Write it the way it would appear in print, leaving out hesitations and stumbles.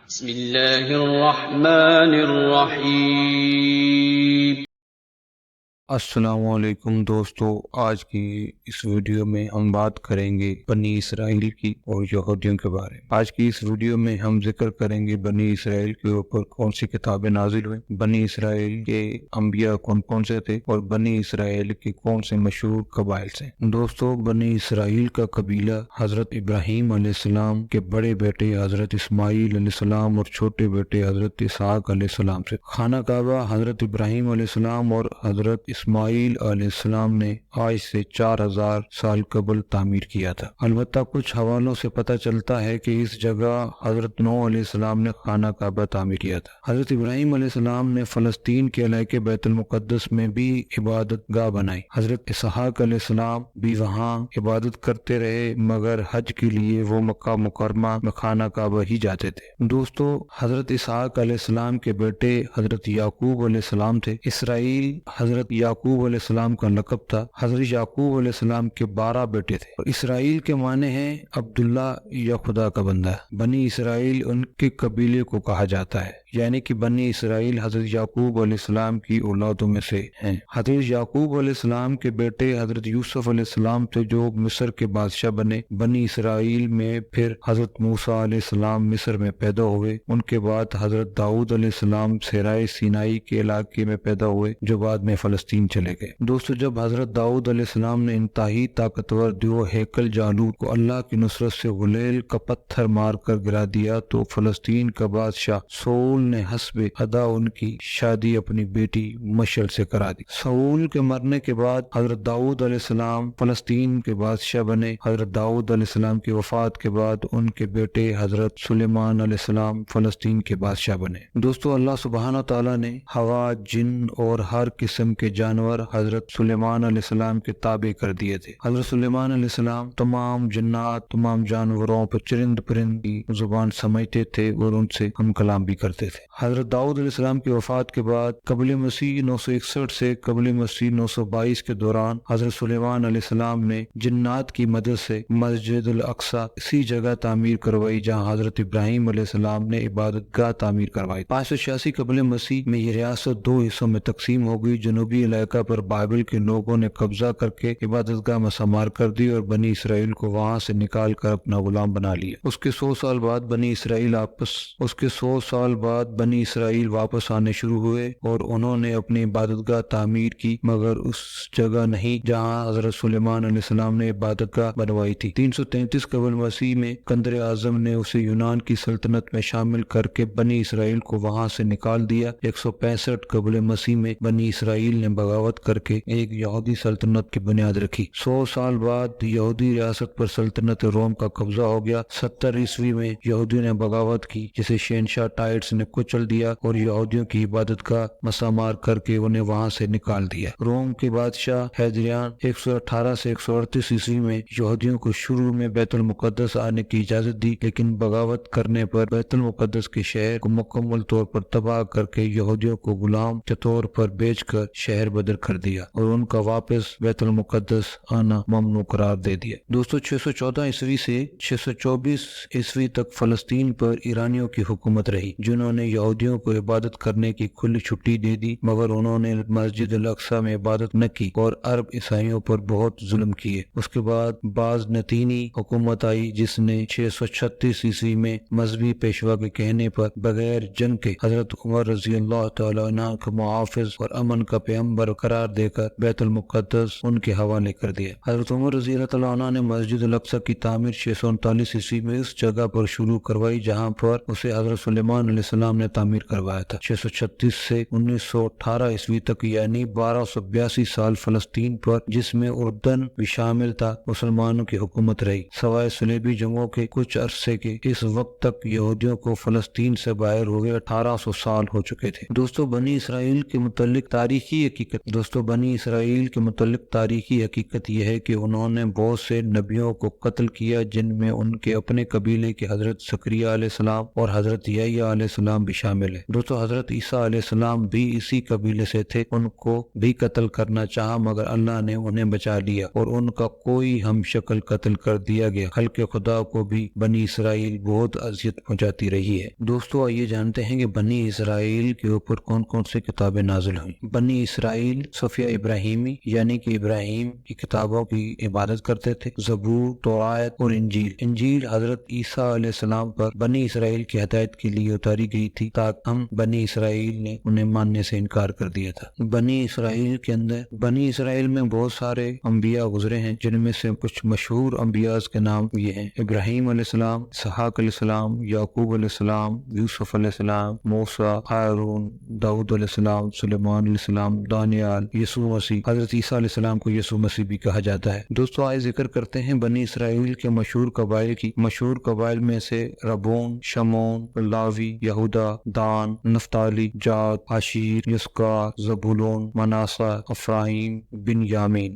بسم اللہ الرحمن الرحیم۔ السلام علیکم دوستو، آج کی اس ویڈیو میں ہم بات کریں گے بنی اسرائیل کی اور یہودیوں کے بارے میں۔ آج کی اس ویڈیو میں ہم ذکر کریں گے بنی اسرائیل کے اوپر کون سی کتابیں نازل ہوئیں، بنی اسرائیل کے انبیاء کون کون سے تھے اور بنی اسرائیل کے کون سے مشہور قبائل سے۔ دوستو، بنی اسرائیل کا قبیلہ حضرت ابراہیم علیہ السلام کے بڑے بیٹے حضرت اسماعیل علیہ السلام اور چھوٹے بیٹے حضرت اسحاق علیہ السلام سے۔ خانہ کعبہ حضرت ابراہیم علیہ السلام اور حضرت اسماعیل علیہ السلام نے آج سے 4000 سال قبل تعمیر کیا تھا۔ البتہ کچھ حوالوں سے پتہ چلتا ہے کہ اس جگہ حضرت نوح علیہ السلام نے خانہ کعبہ تعمیر کیا تھا۔ حضرت ابراہیم علیہ السلام نے فلسطین کے علاقے بیت المقدس میں بھی عبادت گاہ بنائی۔ حضرت اسحاق علیہ السلام بھی وہاں عبادت کرتے رہے، مگر حج کے لیے وہ مکہ مکرمہ میں خانہ کعبہ ہی جاتے تھے۔ دوستو، حضرت اسحاق علیہ السلام کے بیٹے حضرت یعقوب علیہ السلام تھے۔ اسرائیل حضرت یعقوب علیہ السلام کا لقب تھا۔ حضرت یعقوب علیہ السلام کے 12 بیٹے تھے اور اسرائیل کے معنی ہیں عبداللہ یا خدا کا بندہ۔ بنی اسرائیل ان کے قبیلے کو کہا جاتا ہے، یعنی کہ بنی اسرائیل حضرت یعقوب علیہ السلام کی اولادوں میں سے ہیں۔ حضرت یعقوب علیہ السلام کے بیٹے حضرت یوسف علیہ السلام تھے جو مصر کے بادشاہ بنے۔ بنی اسرائیل میں پھر حضرت موسیٰ علیہ السلام مصر میں پیدا ہوئے۔ ان کے بعد حضرت داؤد علیہ السلام صحرائے سینائی کے علاقے میں پیدا ہوئے جو بعد میں فلسطین چلے گئے۔ دوستو، جب حضرت داؤد علیہ السلام نے انتہائی طاقتور دیو ہیکل جالوت کو اللہ کی نصرت سے غلیل کا پتھر مار کر گرا دیا تو فلسطین کا بادشاہ ساؤل نے حسب ادا ان کی شادی اپنی بیٹی مشل سے کرا دی۔ ساؤل کے مرنے کے بعد حضرت داؤد علیہ السلام فلسطین کے بادشاہ بنے۔ حضرت داؤد علیہ السلام کی وفات کے بعد ان کے بیٹے حضرت سلیمان علیہ السلام فلسطین کے بادشاہ بنے۔ دوستو، اللہ سبحانہ تعالیٰ نے ہوا، جن اور ہر قسم کے جانور حضرت سلیمان علیہ السلام کے تابع کر دیے تھے۔ حضرت سلیمان علیہ السلام تمام جنات، تمام جانوروں پر چرند پرند کی زبان سمجھتے تھے اور ان سے ہم کلام بھی کرتے تھے۔ حضرت داؤد علیہ السلام کی وفات کے بعد قبل مسیح 961 سے قبل مسیح 922 کے دوران حضرت سلیمان علیہ السلام نے جنات کی مدد سے مسجد الاقصی اسی جگہ تعمیر کروائی جہاں حضرت ابراہیم علیہ السلام نے عبادت گاہ تعمیر کروائی۔ 586 قبل مسیح میں یہ ریاست 2 حصوں میں تقسیم ہو گئی۔ جنوبی علاقہ پر بائبل کے لوگوں نے قبضہ کر کے عبادت گاہ مسمار کر دی اور بنی اسرائیل کو وہاں سے نکال کر اپنا غلام بنا لیا۔ اس کے 100 سال بعد بنی اسرائیل واپس آنے شروع ہوئے اور انہوں نے اپنی عبادت گاہ تعمیر کی، مگر اس جگہ نہیں جہاں حضرت سلیمان علیہ السلام نے عبادت گاہ بنوائی تھی۔ 333 قبل مسیح میں اسکندر اعظم نے اسے یونان کی سلطنت میں شامل کر کے بنی اسرائیل کو وہاں سے نکال دیا۔ 165 قبل مسیح میں بنی اسرائیل نے بغاوت کر کے ایک یہودی سلطنت کی بنیاد رکھی۔ 100 سال بعد یہودی ریاست پر سلطنت روم کا قبضہ ہو گیا۔ 70 عیسوی میں یہودیوں نے بغاوت کی جسے شہنشاہ ٹائٹس نے کچل دیا اور یہودیوں کی عبادت گاہ مسمار کر کے انہیں وہاں سے نکال دیا۔ روم کے بادشاہ ہیدریان 118 سے 138 عیسوی میں یہودیوں کو شروع میں بیت المقدس آنے کی اجازت دی، لیکن بغاوت کرنے پر بیت المقدس کے شہر کو مکمل طور پر تباہ کر کے یہودیوں کو غلام کے طور پر بیچ کر شہر بدر کر دیا اور ان کا واپس بیت المقدس آنا ممنوع قرار دے دیا۔ دوستو، 614 عیسوی سے 624 عیسوی تک فلسطین پر ایرانیوں کی حکومت رہی، جنہوں نے یہودیوں کو عبادت کرنے کی کھلی چھٹی دے دی، مگر انہوں نے مسجد الاقصی میں عبادت نہ کی اور عرب عیسائیوں پر بہت ظلم کیے۔ اس کے بعد بازنطینی حکومت آئی جس نے 636 عیسوی میں مذہبی پیشوا کے کہنے پر بغیر جنگ کے حضرت عمر رضی اللہ تعالیٰ عنہ کو محافظ اور امن کا پیغمبر قرار دے کر بیت المقدس ان کے حوالے کر دیا۔ حضرت عمر رضی اللہ تعالیٰ عنہ نے مسجد الاقصی کی تعمیر 639 عیسوی میں اس جگہ پر شروع کروائی جہاں پر اسے حضرت سلیمان علیہ السلام نے تعمیر کروایا تھا۔ 636 سے 1918 عیسوی تک، یعنی 1282 سال فلسطین پر، جس میں اردن بھی شامل تھا، مسلمانوں کی حکومت رہی۔ سوائے صلیبی جنگوں کے کچھ عرصے کے اس وقت تک یہودیوں کو فلسطین سے باہر ہوئے 1800 سال ہو چکے تھے۔ دوستو، بنی اسرائیل کے متعلق تاریخی حقیقت حقیقت۔ دوستو بنی اسرائیل کے متعلق تاریخی حقیقت یہ ہے کہ انہوں نے بہت سے نبیوں کو قتل کیا، جن میں ان کے اپنے قبیلے کے حضرت زکریا علیہ السلام اور حضرت یحییٰ علیہ السلام بھی شامل ہے۔ دوستو حضرت عیسیٰ علیہ السلام بھی اسی قبیلے سے تھے، ان کو بھی قتل کرنا چاہا مگر اللہ نے انہیں بچا لیا اور ان کا کوئی ہم شکل قتل کر دیا گیا۔ خلق خدا کو بھی بنی اسرائیل بہت اذیت پہنچاتی رہی ہے۔ دوستو آئیے جانتے ہیں کہ بنی اسرائیل کے اوپر کون کون سی کتابیں نازل ہوئیں۔ بنی اسرائیل صفیہ ابراہیمی یعنی کہ ابراہیم کی کتابوں کی عبادت کرتے تھے۔ زبور، تورات اور انجیل حضرت عیسیٰ علیہ السلام پر بنی اسرائیل کی ہدایت کے لیے اتاری گئی تھی، تاکہ بنی اسرائیل نے انہیں ماننے سے انکار کر دیا تھا۔ بنی اسرائیل میں بہت سارے انبیاء گزرے ہیں، جن میں سے کچھ مشہور انبیاء کے نام یہ ہیں: ابراہیم علیہ السلام، اسحاق علیہ السلام، یعقوب علیہ السلام، یوسف علیہ السلام، موسیٰ، ہارون، داؤد علیہ السلام، سلیمان علیہ السلام، دانیال، یسوع مسیح۔ حضرت عیسیٰ علیہ السلام کو یسوع مسیح بھی کہا جاتا ہے۔ دوستو آئے ذکر کرتے ہیں بنی اسرائیل کے مشہور قبائل کی۔ مشہور قبائل میں سے ربون، شمون، لاوی، یہودا، دان، نفتالی، جاد، عاشیر، یسکار، زبولون، مناسہ، افرایم، بنیامین۔